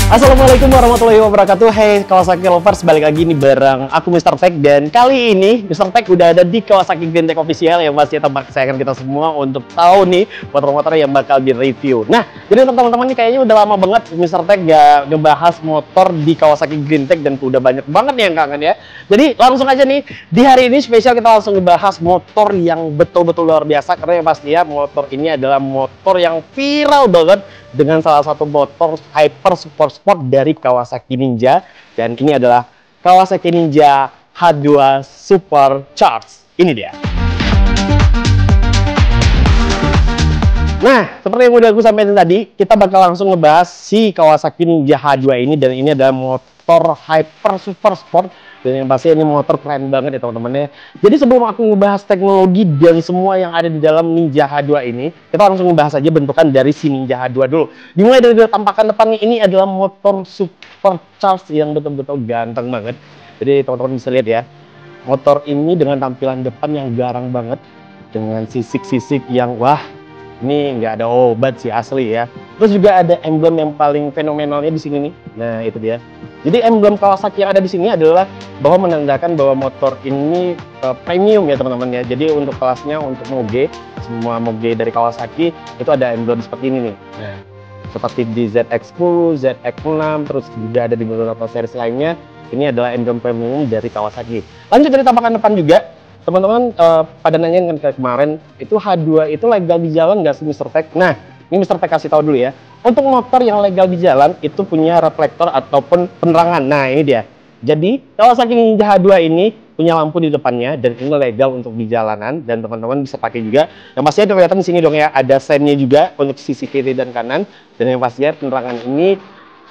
Assalamualaikum warahmatullahi wabarakatuh. Hey Kawasaki Lovers, balik lagi nih bareng aku Mr. Tech. Dan kali ini Mr. Tech udah ada di Kawasaki Green Tech Official, yang pasti tempat kesayangan kita semua untuk tahu nih motor-motor yang bakal di-review. Nah, jadi teman-teman nih kayaknya udah lama banget Mr. Tech gak ngebahas motor di Kawasaki Green Tech, dan udah banyak banget nih yang kangen ya. Jadi langsung aja nih, di hari ini spesial kita langsung ngebahas motor yang betul-betul luar biasa, karena yang pasti ya motor ini adalah motor yang viral banget dengan salah satu motor hyper super sport dari Kawasaki Ninja, dan ini adalah Kawasaki Ninja H2 Supercharged. Ini dia. Nah, seperti yang udah aku sampaikan tadi, kita bakal langsung ngebahas si Kawasaki Ninja H2 ini, dan ini adalah motor hyper super sport. Dan yang pasti ini motor keren banget ya teman-teman ya. Jadi sebelum aku ngebahas teknologi dan semua yang ada di dalam Ninja H2 ini, kita langsung ngebahas aja bentukan dari si Ninja H2 dulu. Dimulai dari tampakan depannya, ini adalah motor supercharged yang betul-betul ganteng banget. Jadi teman-teman bisa lihat ya, motor ini dengan tampilan depan yang garang banget, dengan sisik-sisik yang wah, ini nggak ada obat sih asli ya. Terus juga ada emblem yang paling fenomenalnya di sini nih. Nah, itu dia. Jadi emblem Kawasaki yang ada di sini adalah bahwa menandakan bahwa motor ini premium ya teman-teman ya. Jadi untuk kelasnya, untuk moge, semua moge dari Kawasaki itu ada emblem seperti ini nih. Nah, seperti di ZX10, ZX6, terus juga ada di beberapa series lainnya. Ini adalah emblem premium dari Kawasaki. Lanjut dari tampakan depan juga, teman-teman pada nanya kan kemarin, itu H2 itu legal di jalan nggak sih Mr. Tech? Nah, ini Mr. Tech kasih tahu dulu ya. Untuk motor yang legal di jalan itu punya reflektor ataupun penerangan. Nah, ini dia. Jadi, Kawasaki Ninja H2 ini punya lampu di depannya, dan ini legal untuk di jalanan, dan teman-teman bisa pakai juga. Yang pastinya kelihatan di sini dong ya, ada sennya juga untuk sisi kiri dan kanan, dan yang pastinya penerangan ini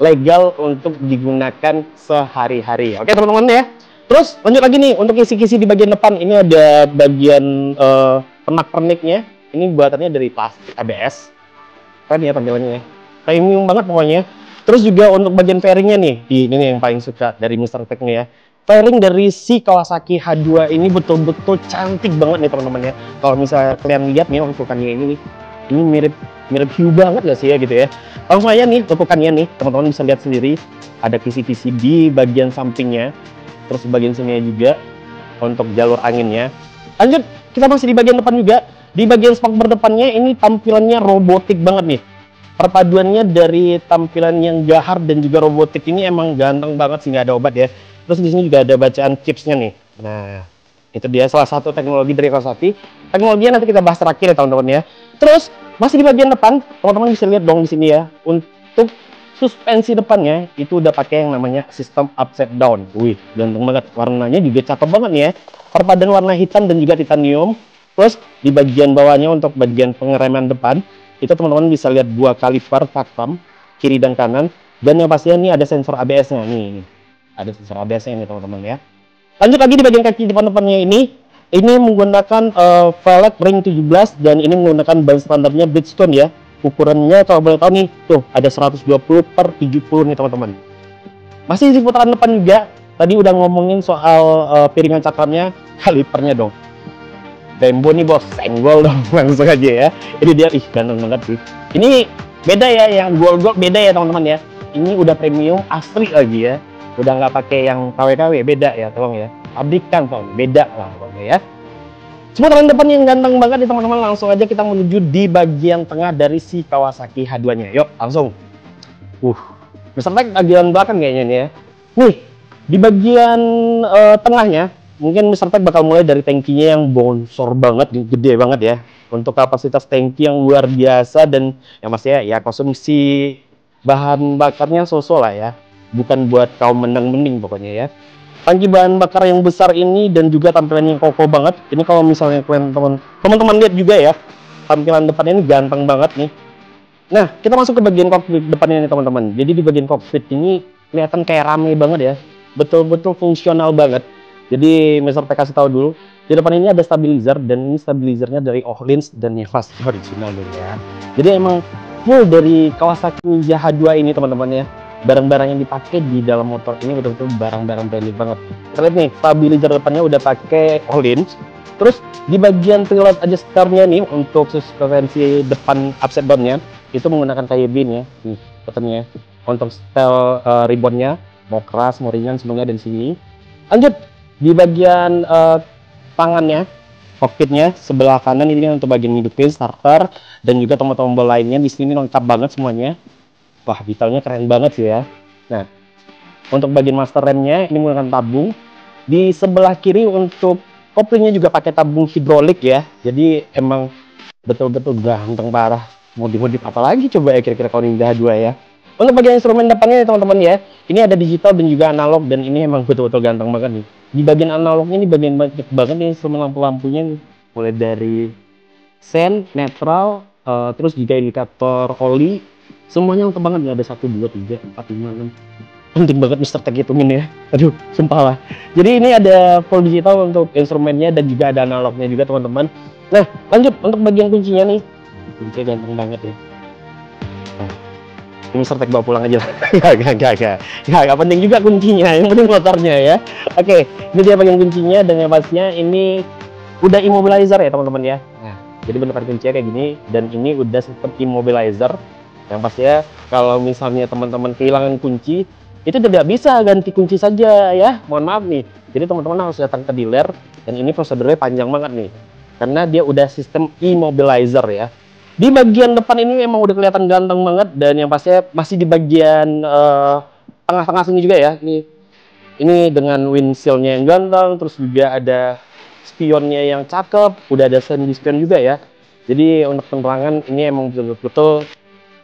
legal untuk digunakan sehari-hari. Oke teman-teman ya. Terus lanjut lagi nih, untuk kisi-kisi di bagian depan ini ada bagian pernak-perniknya. Ini buatannya dari plastik ABS. Kan ya tampilannya ya. Premium banget pokoknya. Terus juga untuk bagian fairingnya nih, ini nih yang paling suka dari Mr. Tech nih ya. Fairing dari si Kawasaki H2 ini betul-betul cantik banget nih teman-teman ya. Kalau misalnya kalian lihat nih lekukannya ini nih, ini mirip hiu banget gak sih ya gitu ya. Langsung aja nih lekukannya nih, teman-teman bisa lihat sendiri. Ada kisi-kisi di bagian sampingnya, terus bagian sininya juga untuk jalur anginnya. Lanjut, kita masih di bagian depan juga. Di bagian spoiler depannya ini tampilannya robotik banget nih. Perpaduannya dari tampilan yang gahar dan juga robotik ini emang ganteng banget sih, nggak ada obat ya. Terus di sini juga ada bacaan chipsnya nih. Nah, itu dia salah satu teknologi dari Kawasaki. Teknologinya nanti kita bahas terakhir ya teman-teman ya. Terus masih di bagian depan, teman-teman bisa lihat dong di sini ya. Untuk suspensi depannya itu udah pakai yang namanya sistem upside down. Wih, ganteng banget. Warnanya juga cakep banget nih ya. Perpaduan warna hitam dan juga titanium. Terus di bagian bawahnya untuk bagian pengereman depan, itu teman-teman bisa lihat dua kaliper taktam kiri dan kanan, dan yang pastinya ini ada sensor ABS-nya nih. Ada sensor ABS-nya ini teman-teman ya. Lanjut lagi di bagian kaki depan-depannya ini menggunakan velg ring 17, dan ini menggunakan ban standarnya Bridgestone ya. Ukurannya kalau boleh tahu nih, tuh ada 120/70 nih teman-teman. Masih di putaran depan juga, tadi udah ngomongin soal piringan cakramnya, kalipernya dong. Brembo nih bos, senggol dong langsung aja ya. Ini dia, ih ganteng banget sih. Ini beda ya, yang gold beda ya teman-teman ya. Ini udah premium asli lagi ya. Udah nggak pakai yang KW-KW, beda ya tolong ya. Pabrikan tolong, beda lah pokoknya ya. Seputaran depan yang ganteng banget nih teman-teman. Langsung aja kita menuju di bagian tengah dari si Kawasaki H2-nya. Yuk langsung. Mr. Tech bagian belakang kayaknya nih ya. Nih di bagian tengahnya, mungkin Mr. Tech bakal mulai dari tangkinya yang bongsor banget, gede banget ya. Untuk kapasitas tangki yang luar biasa, dan yang pastinya ya konsumsi bahan bakarnya so-so lah ya. Bukan buat kaum menang-mending pokoknya ya. Tangki bahan bakar yang besar ini dan juga tampilannya yang kokoh banget. Ini kalau misalnya kalian teman-teman lihat juga ya, tampilan depannya ini ganteng banget nih. Nah, kita masuk ke bagian kokpit depannya nih teman-teman. Jadi di bagian kokpit ini kelihatan kayak rame banget ya. Betul-betul fungsional banget. Jadi Mr. Tech kasih tahu dulu, di depan ini ada stabilizer, dan ini stabilizernya dari Öhlins, dan yang pasti original dulu ya. Jadi emang full dari Kawasaki Ninja H2 ini teman-teman ya. Barang-barang yang dipakai di dalam motor ini betul-betul barang-barang branded banget. Kita lihat nih, stabilizer depannya udah pakai Öhlins. Terus di bagian pilot adjusternya nih, untuk suspensi depan upside down-nya itu menggunakan kayak bin ya, nih buttonnya. untuk setel ribbonnya, mau keras mau ringan semuanya ada di sini. Lanjut di bagian tangannya, cockpitnya sebelah kanan ini untuk bagian hidupin starter dan juga tombol-tombol lainnya di sini lengkap banget semuanya. Wah, detailnya keren banget sih ya. Nah, untuk bagian master remnya ini menggunakan tabung. Di sebelah kiri untuk koplingnya juga pakai tabung hidrolik ya. Jadi emang betul-betul ganteng parah. Mau dimodif apa lagi coba ya kira-kira kalau Ninja 2 ya. Untuk bagian instrumen depannya teman-teman ya, ini ada digital dan juga analog dan ini emang betul-betul ganteng banget nih. Di bagian analognya ini bagian banyak banget nih instrumen lampu-lampunya nih. Mulai dari sen, netral, terus juga indikator oli, semuanya lengkap banget. Nggak ada 1, 2, 3, 4, 5, 6. Penting banget Mister Tech hitungin ya. Aduh, sumpah lah. Jadi ini ada full digital untuk instrumennya dan juga ada analognya juga teman-teman. Nah, lanjut untuk bagian kuncinya nih. Kuncinya ganteng banget ya. Nah, ini Mister Tech bawa pulang aja lah. Gak penting juga kuncinya, yang penting motornya ya. Oke, ini dia bagian kuncinya dan yang pastinya ini udah immobilizer ya teman-teman ya. Nah, jadi bentukan kuncinya kayak gini dan ini udah sistem immobilizer. Yang pastinya kalau misalnya teman-teman kehilangan kunci, itu tidak bisa ganti kunci saja ya, mohon maaf nih. Jadi teman-teman harus datang ke dealer dan ini prosedurnya panjang banget nih karena dia udah sistem immobilizer ya. Di bagian depan ini memang udah kelihatan ganteng banget dan yang pastinya masih di bagian tengah-tengah sini juga ya. Ini dengan windshieldnya yang ganteng, terus juga ada spionnya yang cakep, udah ada sandy spion juga ya. Jadi untuk penerangan ini emang betul-betul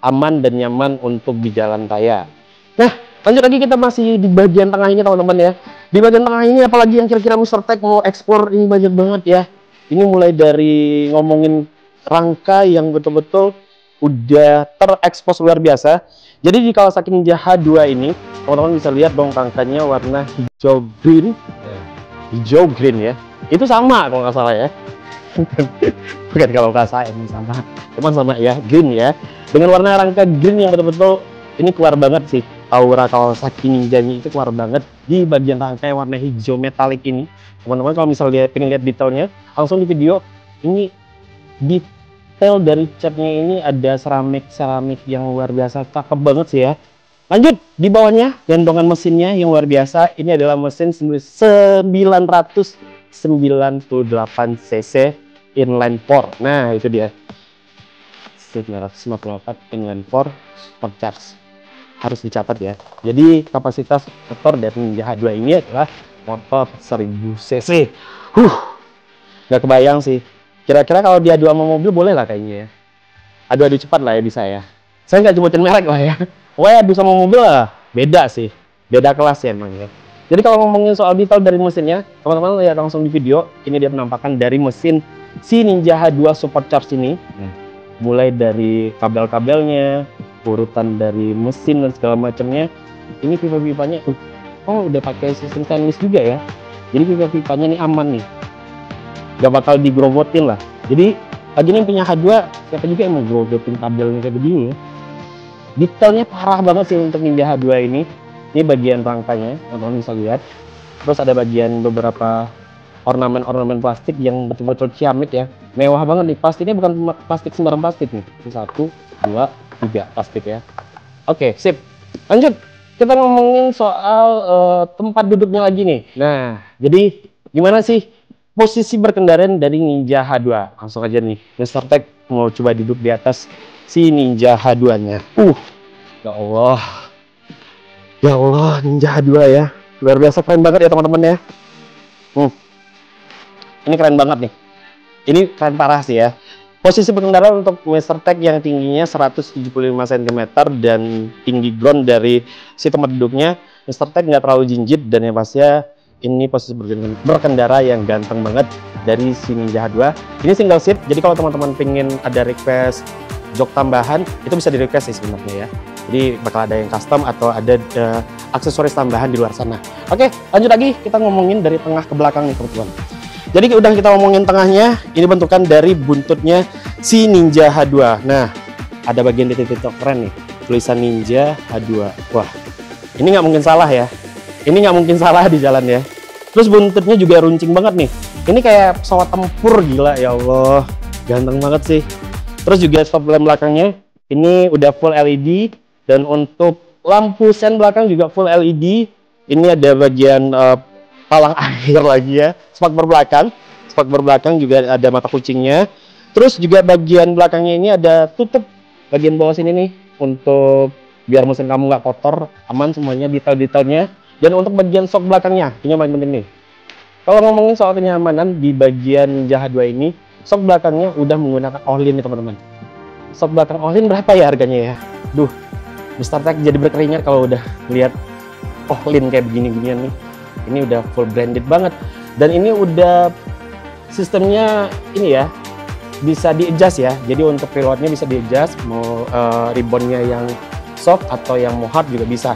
aman dan nyaman untuk di jalan raya. Nah, lanjut lagi kita masih di bagian tengah ini teman-teman ya. Di bagian tengah ini apalagi yang kira-kira Mister Tech mau ekspor ini banyak banget ya. Ini mulai dari ngomongin rangka yang betul-betul udah terekspos luar biasa. Jadi di Kawasaki Ninja H2 ini teman-teman bisa lihat dong rangkanya warna hijau green. Hijau green ya. Itu sama kalau nggak salah ya. Bukan kalau nggak salah ini sama. Cuman sama ya, green ya. Dengan warna rangka green yang betul-betul ini keluar banget sih. Aura Kawasaki Ninja-nya itu keluar banget di bagian rangka yang warna hijau metalik ini. Teman-teman kalau misalnya pengen lihat detailnya, langsung di video. Ini detail dari catnya ini ada seramik yang luar biasa, cakep banget sih ya. Lanjut di bawahnya gendongan mesinnya yang luar biasa. Ini adalah mesin 998 cc inline 4. Nah itu dia 958 inline 4 supercharged. Harus dicatat ya. Jadi kapasitas motor dari Ninja H2 ini adalah motor 1000 cc. Nggak kebayang sih. Kira-kira kalau diadu sama mobil boleh lah kayaknya ya. Adu-adu cepat lah ya bisa ya. Saya nggak nyebutin merek lah ya. Wah, adu sama mobil lah. Beda sih. Beda kelas ya emang ya. Jadi kalau ngomongin soal detail dari mesinnya, teman-teman lihat langsung di video. Ini dia penampakan dari mesin si Ninja H2 Supercharged ini. Mulai dari kabel-kabelnya, urutan dari mesin dan segala macamnya. Ini pipa-pipanya udah pakai sistem stainless juga ya. Jadi pipa-pipanya ini aman nih, gak bakal digrogotin lah. Jadi lagi ini punya H2 siapa juga yang mau grogotin kabelnya kayak begini ya. Detailnya parah banget sih untuk Ninja H2 ini. Ini bagian rangkanya teman-teman bisa lihat. Terus ada bagian beberapa ornamen-ornamen plastik yang betul-betul ciamik ya. Mewah banget nih. Plastiknya bukan plastik sembarang plastik nih. 1, 2, 3 plastik ya. Oke, sip. Lanjut. Kita ngomongin soal tempat duduknya lagi nih. Nah, jadi gimana sih posisi berkendara dari Ninja H2? Langsung aja nih. Mister Tech mau coba duduk di atas si Ninja H2-nya. Ya Allah. Ya Allah, Ninja H2 ya. Luar biasa keren banget ya teman-teman ya. Ini keren banget nih. Ini keren parah sih ya. Posisi berkendara untuk Mister Tech yang tingginya 175 cm dan tinggi ground dari si tempat duduknya, Mister Tech nggak terlalu jinjit dan yang pastinya ini posisi berkendara yang ganteng banget dari si Ninja H2. Ini single seat, jadi kalau teman-teman pengen ada request jok tambahan, itu bisa di request sih sebenarnya ya. Jadi bakal ada yang custom atau ada aksesoris tambahan di luar sana. Oke, lanjut lagi kita ngomongin dari tengah ke belakang nih teman-teman. Jadi udah kita ngomongin tengahnya, ini bentukan dari buntutnya si Ninja H2. Nah, ada bagian titik-titik keren nih, tulisan Ninja H2. Wah, ini nggak mungkin salah ya. Ini nggak mungkin salah di jalan ya. Terus buntutnya juga runcing banget nih. Ini kayak pesawat tempur, gila ya Allah. Ganteng banget sih. Terus juga stop lamp belakangnya, ini udah full LED. Dan untuk lampu sen belakang juga full LED. Ini ada bagian palang air lagi ya. Spakbor belakang juga ada mata kucingnya. Terus juga bagian belakangnya ini ada tutup bagian bawah sini nih untuk biar mesin kamu nggak kotor, aman semuanya detail-detailnya. Dan untuk bagian sok belakangnya, ini yang paling penting nih. Kalau ngomongin soal kenyamanan di bagian JH2 ini, sok belakangnya udah menggunakan Orlin nih teman-teman. Sok belakang Orlin berapa ya harganya ya? Duh, Mr. Tech jadi berkeringat kalau udah lihat Orlin kayak begini-ginian nih. Ini udah full branded banget. Dan ini udah sistemnya ini ya, bisa di-adjust ya. Jadi untuk preloadnya bisa di-adjust, mau ribbonnya yang soft atau yang mau hard juga bisa.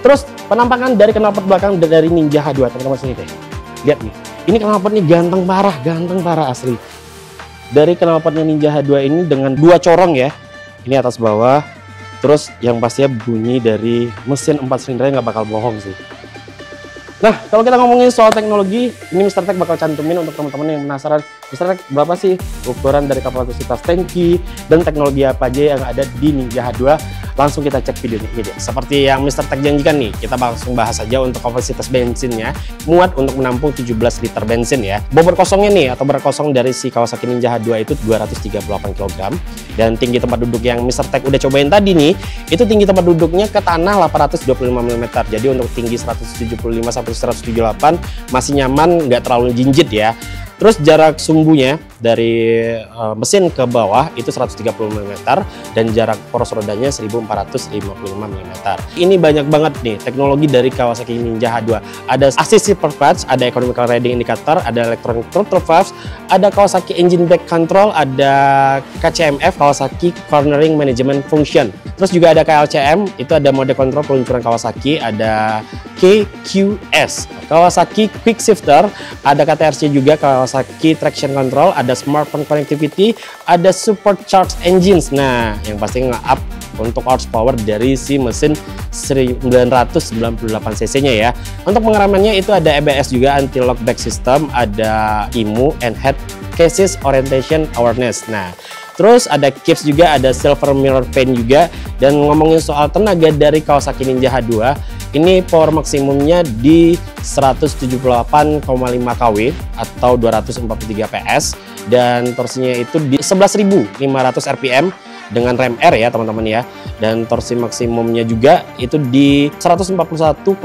Terus penampakan dari knalpot belakang dari Ninja H2 teman-teman sini deh. Lihat nih, ini knalpotnya ganteng parah asli. Dari knalpotnya Ninja H2 ini dengan 2 corong ya. Ini atas bawah. Terus yang pastinya bunyi dari mesin 4 silindernya nggak bakal bohong sih. Nah, kalau kita ngomongin soal teknologi, ini Mr. Tech bakal cantumin untuk teman-teman yang penasaran, Mr. Tech berapa sih ukuran dari kapasitas tangki dan teknologi apa aja yang ada di Ninja H2. Langsung kita cek videonya ini dia. Seperti yang Mr. Tech janjikan nih, kita langsung bahas aja untuk kapasitas bensinnya. Muat untuk menampung 17 liter bensin ya. Bobot kosongnya nih, atau berat kosong dari si Kawasaki Ninja H2 itu 238 kg. Dan tinggi tempat duduk yang Mr. Tech udah cobain tadi nih, itu tinggi tempat duduknya ke tanah 825 mm. Jadi untuk tinggi 175 sampai 178 masih nyaman, nggak terlalu jinjit ya. Terus jarak sumbunya dari mesin ke bawah itu 130 mm dan jarak poros rodanya 1455 mm. Ini banyak banget nih teknologi dari Kawasaki Ninja H2. Ada assist super clutch, ada economical riding indicator, ada electronic throttle valves, ada Kawasaki engine brake control, ada KCMF Kawasaki cornering management function. Terus juga ada KLCM, itu ada mode kontrol peluncuran Kawasaki, ada KQS Kawasaki quick shifter, ada KTRC juga Kawasaki traction control, ada smartphone connectivity, ada supercharged engines. Nah, yang pasti nge-up untuk horsepower dari si mesin 998 cc-nya ya. Untuk pengeremannya itu ada ABS juga, anti-lock back system, ada IMU and head chassis orientation awareness. Nah, terus ada Kips juga, ada silver mirror pane juga. Dan ngomongin soal tenaga dari Kawasaki Ninja H2, ini power maksimumnya di 178,5 kW atau 243 PS, dan torsinya itu di 11.500 rpm dengan rem R ya teman-teman ya. Dan torsi maksimumnya juga itu di 141,7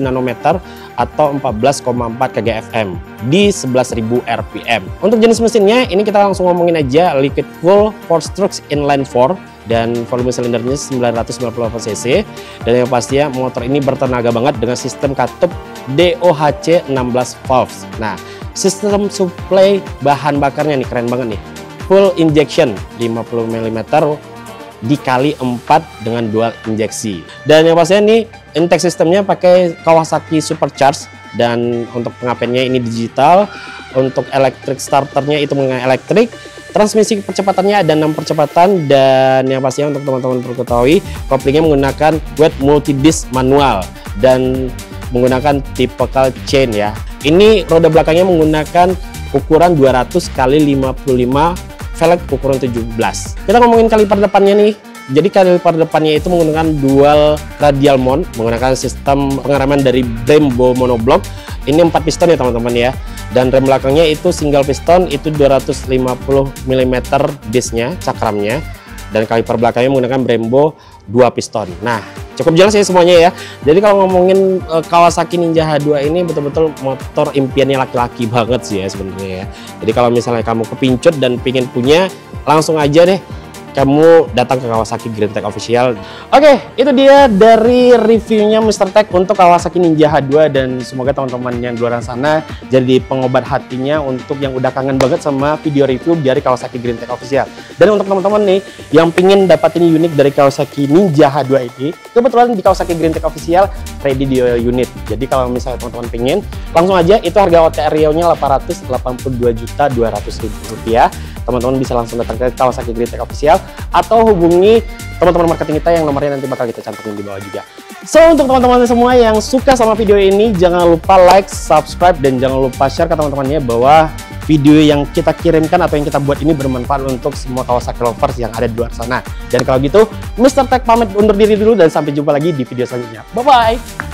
nanometer atau 14,4 kgfm di 11.000 rpm. Untuk jenis mesinnya ini kita langsung ngomongin aja, liquid cooled 4-stroke inline 4 dan volume silindernya 998 cc. Dan yang pastinya motor ini bertenaga banget dengan sistem katup DOHC 16 valves. Nah, sistem suplai bahan bakarnya nih keren banget nih, full injection 50 mm dikali 4 dengan dual injeksi. Dan yang pastinya nih intake sistemnya pakai Kawasaki Supercharge, dan untuk pengapennya ini digital. Untuk electric starternya itu menggunakan elektrik. Transmisi percepatannya ada 6 percepatan, dan yang pastinya untuk teman-teman perlu ketahui, koplingnya menggunakan wet multi-disc manual dan menggunakan typical chain ya. Ini roda belakangnya menggunakan ukuran 200 kali 55 velg ukuran 17. Kita ngomongin kaliper depannya nih. Jadi kaliper depannya itu menggunakan dual radial mount, menggunakan sistem pengereman dari Brembo monoblock. Ini 4 piston ya teman-teman ya. Dan rem belakangnya itu single piston, itu 250 mm disc-nya, cakramnya. Dan kaliper belakangnya menggunakan Brembo 2 piston. Nah, cukup jelas ya semuanya ya. Jadi kalau ngomongin Kawasaki Ninja H2 ini betul-betul motor impiannya laki-laki banget sih ya sebenarnya ya. Jadi kalau misalnya kamu kepincut dan pingin punya, langsung aja deh kamu datang ke Kawasaki Green Tech Official. Oke, itu dia dari reviewnya Mr. Tech untuk Kawasaki Ninja H2, dan semoga teman-teman yang di luar sana jadi pengobat hatinya untuk yang udah kangen banget sama video review dari Kawasaki Green Tech Official. Dan untuk teman-teman nih yang pingin dapatin unit dari Kawasaki Ninja H2 ini, kebetulan di Kawasaki Green Tech Official ready di unit. Jadi kalau misalnya teman-teman pingin, langsung aja, itu harga OTR Rio-nya 882.200.000 rupiah. Teman-teman bisa langsung datang ke Kawasaki Green Tech Official atau hubungi teman-teman marketing kita yang nomornya nanti bakal kita cantumin di bawah juga. So, untuk teman-teman semua yang suka sama video ini, jangan lupa like, subscribe, dan jangan lupa share ke teman-temannya bahwa video yang kita kirimkan atau yang kita buat ini bermanfaat untuk semua Kawasaki lovers yang ada di luar sana. Dan kalau gitu, Mr. Tech pamit undur diri dulu dan sampai jumpa lagi di video selanjutnya. Bye-bye!